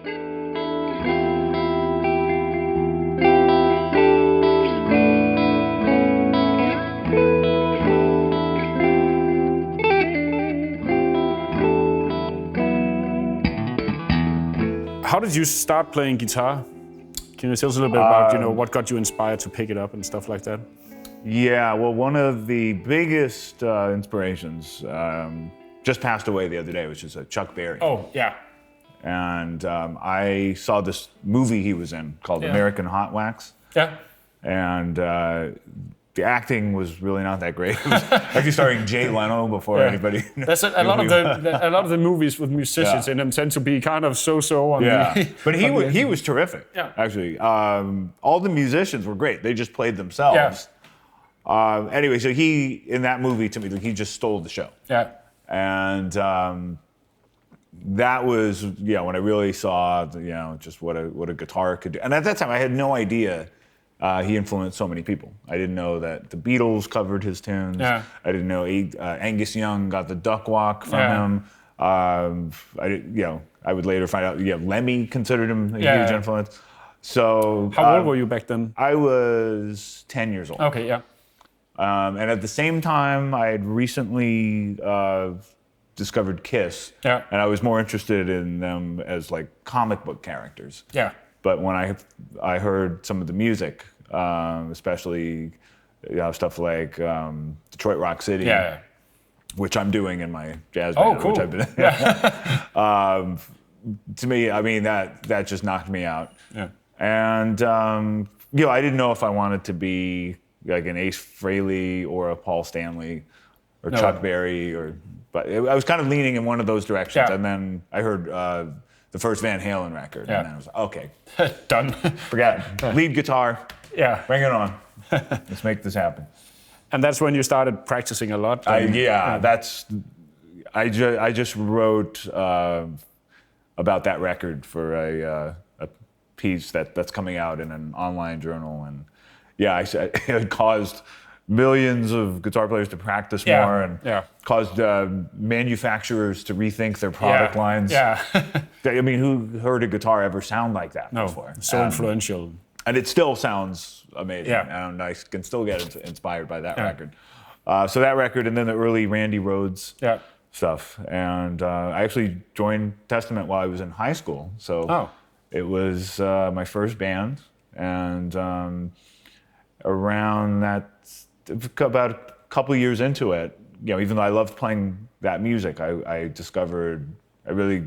How did you start playing guitar? Can you tell us a little bit about, what got you inspired to pick it up and stuff like that? Yeah, well, one of the biggest inspirations just passed away the other day, which is Chuck Berry. Oh, yeah. And I saw this movie he was in called American Hot Wax. Yeah. And the acting was really not that great. It was actually starring Jay Leno before anybody. There's a lot of the movies with musicians in them tend to be kind of so-so on the. But he was terrific. Yeah. Actually, all the musicians were great. They just played themselves. Yeah. Anyway, so he in that movie to me, he just stole the show. Yeah. And that was when I really saw just what a guitar could do. And at that time, I had no idea. He influenced so many people. I didn't know that the Beatles covered his tunes. Yeah. I didn't know Angus Young got the Duck Walk from him. I would later find out. Lemmy considered him a huge influence. So how old were you back then? I was 10 years old. Okay, yeah. And at the same time, I had recently discovered Kiss. Yeah. And I was more interested in them as like comic book characters. Yeah. But when I heard some of the music, especially stuff like Detroit Rock City, which I'm doing in my jazz band, cool. which I've been. To me, I mean that just knocked me out. Yeah. And I didn't know if I wanted to be like an Ace Frehley or a Paul Stanley or Chuck Berry but I was kind of leaning in one of those directions. Yeah. And then I heard the first Van Halen record, and then I was like, okay. Done. Forget it. Lead guitar. Yeah. Bring it on. Let's make this happen. And that's when you started practicing a lot? I just wrote about that record for a piece that's coming out in an online journal, and it caused millions of guitar players to practice more, and caused manufacturers to rethink their product lines. Yeah. I mean, who heard a guitar ever sound like that before? So influential. And it still sounds amazing. Yeah. And I can still get inspired by that record. So that record, and then the early Randy Rhoads stuff. And I actually joined Testament while I was in high school. So it was my first band. And around that, about a couple years into it, even though I loved playing that music, I really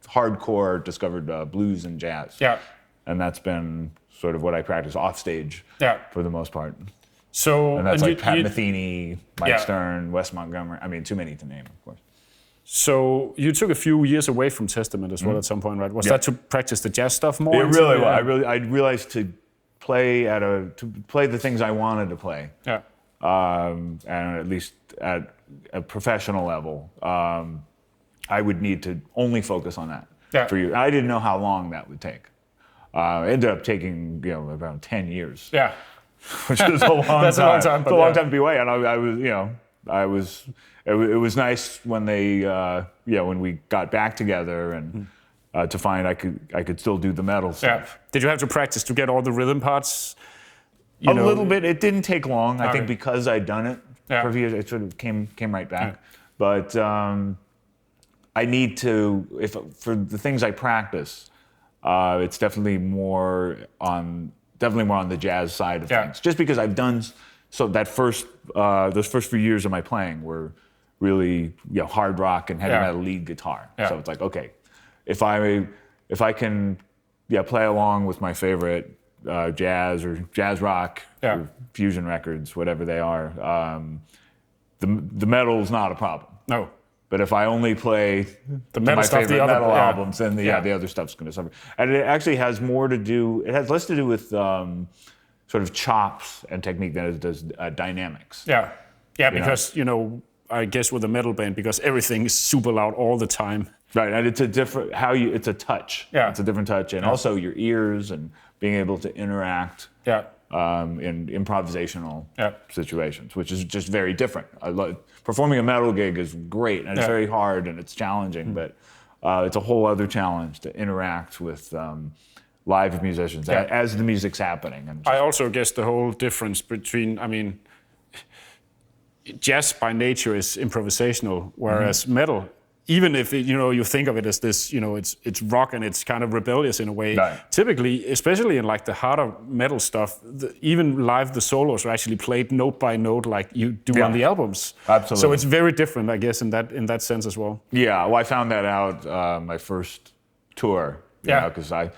hardcore discovered blues and jazz. Yeah. And that's been sort of what I practice off stage for the most part. So, and that's Pat Metheny, Mike Stern, Wes Montgomery. I mean, too many to name, of course. So you took a few years away from Testament as well at some point, right? Was that to practice the jazz stuff more? It really was. I realized to play the things I wanted to play. Yeah. And at least at a professional level, I would need to only focus on that for you. I didn't know how long that would take. It ended up taking around 10 years. Yeah, which is a long time. That's a long time. It's a long time to be away. And it was nice when when we got back together and to find I could still do the metal stuff. Did you have to practice to get all the rhythm parts? A little bit. It didn't take long. I think because I'd done it for a few years, it sort of came right back. Yeah. But I need to, for the things I practice, it's definitely more on the jazz side of things. Just because I've done those first few years of my playing were really hard rock and heavy metal lead guitar. Yeah. So it's like, okay, if I can play along with my favorite jazz or jazz rock or fusion records, whatever they are, the metal's not a problem. No. But if I only play my favorite metal albums, then the other stuff's going to suffer. And it actually has less to do with sort of chops and technique than it does dynamics. Yeah. Yeah, because, I guess with a metal band, because everything is super loud all the time. Right, and it's a different, it's a touch. Yeah. It's a different touch. And also your ears and being able to interact in improvisational situations, which is just very different. Performing a metal gig is great, and it's very hard and it's challenging, but it's a whole other challenge to interact with live musicians as the music's happening. And I also guess the whole difference between, I mean, jazz by nature is improvisational, whereas metal, even if you think of it as this, it's rock and it's kind of rebellious in a way. Right. Typically, especially in like the harder metal stuff, even live the solos are actually played note by note, like you do on the albums. Absolutely. So it's very different, I guess, in that sense as well. Yeah. Well, I found that out my first tour. Because I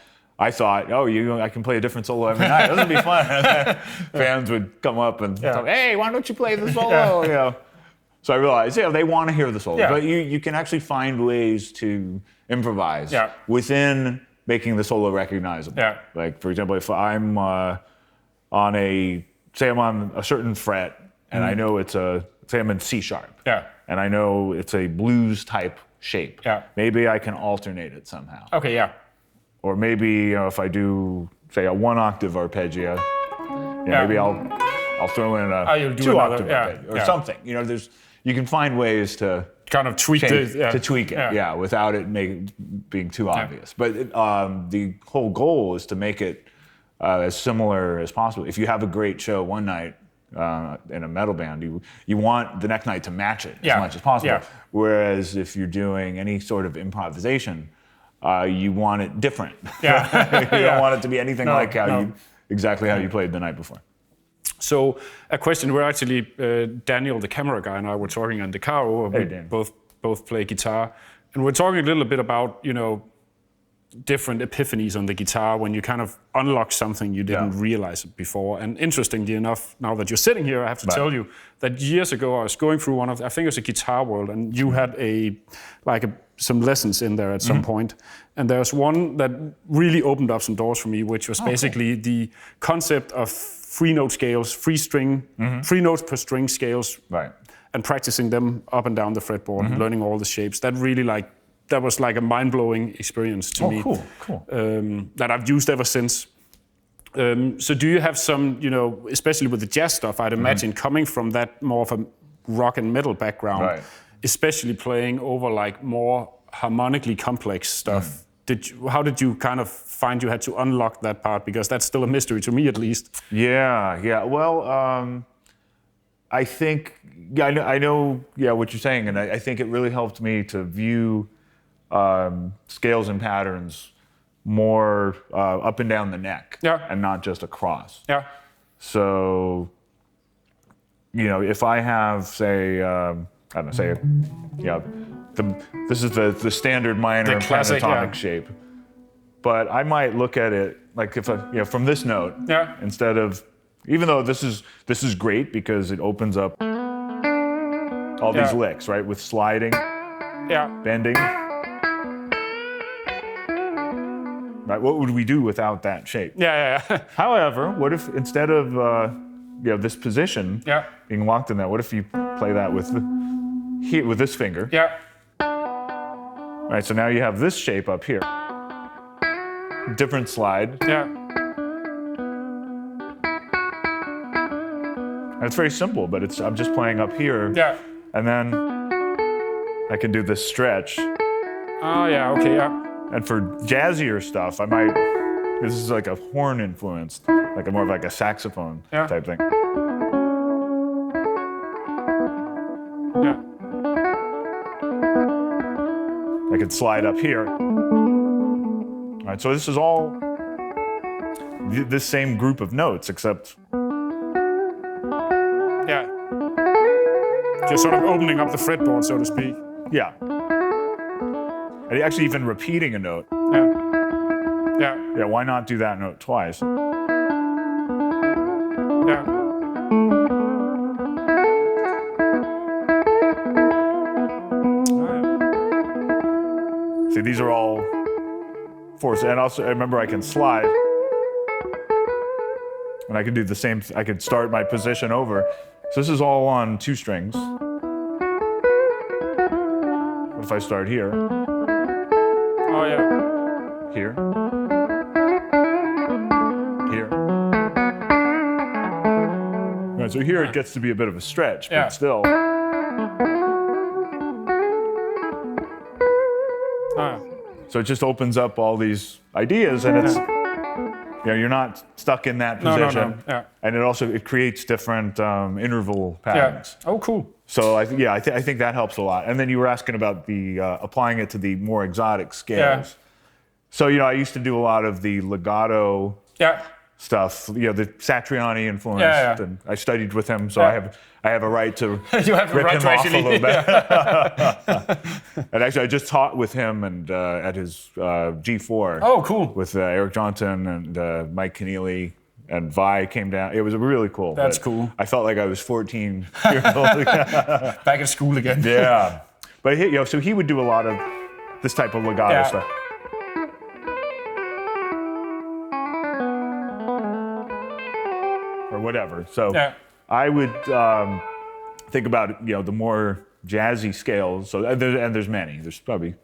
thought, I can play a different solo every night. This would be fun. Fans would come up and talk, hey, why don't you play the solo? So I realized, they want to hear the solo. But you can actually find ways to improvise within making the solo recognizable. Yeah. Like, for example, if I'm on a certain fret, and I know say I'm in C sharp. Yeah. And I know it's a blues type shape. Yeah. Maybe I can alternate it somehow. Okay, yeah. Or maybe if I do, say, a 1-octave arpeggio, maybe I'll throw in a 2-octave arpeggio or something. You can find ways to kind of tweak tweak it, without it being too obvious. But the whole goal is to make it as similar as possible. If you have a great show one night in a metal band, you want the next night to match it as much as possible. Yeah. Whereas if you're doing any sort of improvisation, you want it different. Yeah. You don't want it to be anything like exactly how you played the night before. So a question, we're actually, Daniel, the camera guy, and I were talking in the car over. We both play guitar. And we're talking a little bit about, different epiphanies on the guitar when you kind of unlock something you didn't realize before. And interestingly enough, now that you're sitting here, I have to tell you that years ago I was going through I think it was a Guitar World, and you had some lessons in there at some point. And there's one that really opened up some doors for me, which was basically the concept of free note scales, free notes per string scales, and practicing them up and down the fretboard and learning all the shapes. That really that was like a mind-blowing experience to me. Cool. That I've used ever since. So do you have some, especially with the jazz stuff, I'd imagine coming from that more of a rock and metal background, especially playing over more harmonically complex stuff. How did you kind of find you had to unlock that part? Because that's still a mystery to me, at least. Yeah. Well, I think, I know what you're saying, and I think it really helped me to view scales and patterns more up and down the neck, and not just across. Yeah. So, if I have, say, this is the standard minor pentatonic shape, but I might look at it like from this note, instead of, even though this is great because it opens up all these licks, right, with sliding, bending. Right, what would we do without that shape? Yeah. However, what if instead of this position being locked in that, what if you play that with this finger? Yeah. Right, so now you have this shape up here. Different slide. Yeah. And it's very simple, but I'm just playing up here. Yeah. And then I can do this stretch. Oh yeah, okay, yeah. And for jazzier stuff, this is like a horn influenced, more of like a saxophone type thing. Yeah. I could slide up here. All right, so this is all this same group of notes, except... Yeah. Just sort of opening up the fretboard, so to speak. Yeah. And actually even repeating a note. Yeah, why not do that note twice? Yeah. See, these are all fours. And also, remember, I can slide. And I can do the same, I could start my position over. So this is all on 2 strings. What if I start here? Oh, yeah. Here. Here. Right, so here it gets to be a bit of a stretch, but still. So it just opens up all these ideas, and it's you're not stuck in that position. No. Yeah. And it creates different interval patterns. Yeah. Oh, cool. So I think that helps a lot. And then you were asking about the applying it to the more exotic scales. Yeah. So I used to do a lot of the legato stuff. The Satriani influenced, and I studied with him, so I have a right to you have rip right him off actually. a little bit. And actually, I just taught with him and at his G4. Oh, cool. With Eric Johnson and Mike Keneally. And Vi came down. It was really cool. That's cool. I felt like I was 14 years old. Back at school again. Yeah. But so he would do a lot of this type of legato stuff. Or whatever. So I would think about the more jazzy scales. So there's many. There's probably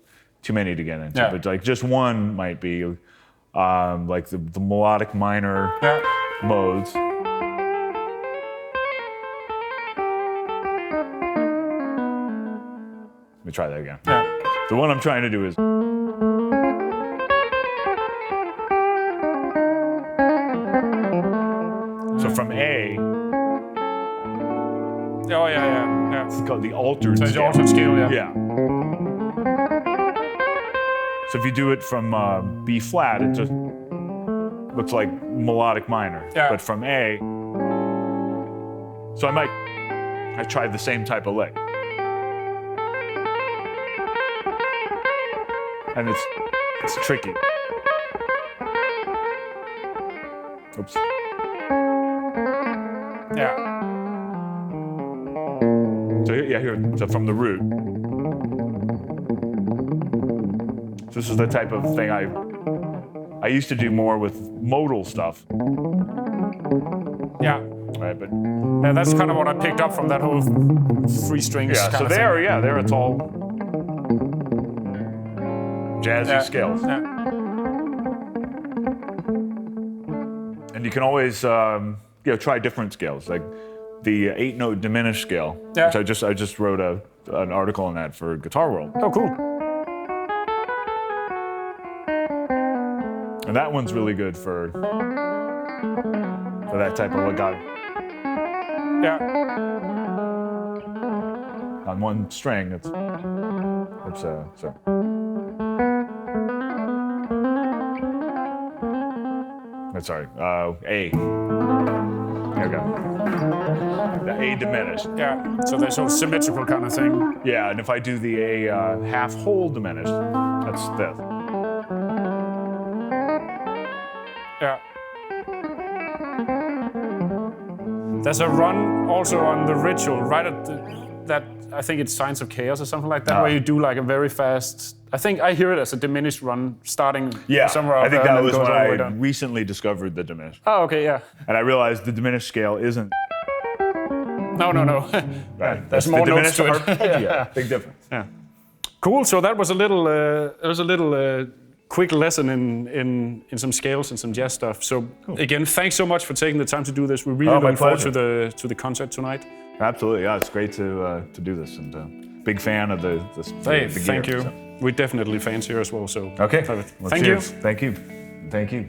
too many to get into. But like just one might be like the melodic minor modes. Let me try that again. The one I'm trying to do is. So from A. Oh, yeah. It's called the altered scale. So the altered scale, Yeah. So if you do it from B flat, it just looks like melodic minor. Yeah. But from A, so I tried the same type of lick. And it's tricky. Oops. Yeah. So from the root. So this is the type of thing I used to do more with modal stuff. Yeah. Right, but that's kind of what I picked up from that whole free strings. Yeah. Kind So of there, thing. there it's all jazzy scales. Yeah. And you can always try different scales, like the 8-note diminished scale, which I just wrote an article on that for Guitar World. Oh, cool. And that one's really good for that type of legato. Yeah. On one string, it's so. Sorry, A. There we go. The A diminished. Yeah. So there's a symmetrical kind of thing. Yeah, and if I do the A half whole diminished, that's this. Yeah. There's a run also on the ritual, right at that, I think it's Signs of Chaos or something like that, where you do like a very fast, I think I hear it as a diminished run starting somewhere up I think there that and was then goes when all the way I down. recently discovered the diminished. Oh, okay, yeah. And I realized the diminished scale isn't. No. Right. There's The more notes diminished to it. yeah, big difference. Yeah. Cool. So that was a little, quick lesson in some scales and some jazz stuff. So again, thanks so much for taking the time to do this. We're really looking forward to the concert tonight. Absolutely, yeah, it's great to do this, and big fan of the gear. Thank you. So. We're definitely fans here as well. So Okay. Thank you. Thank you.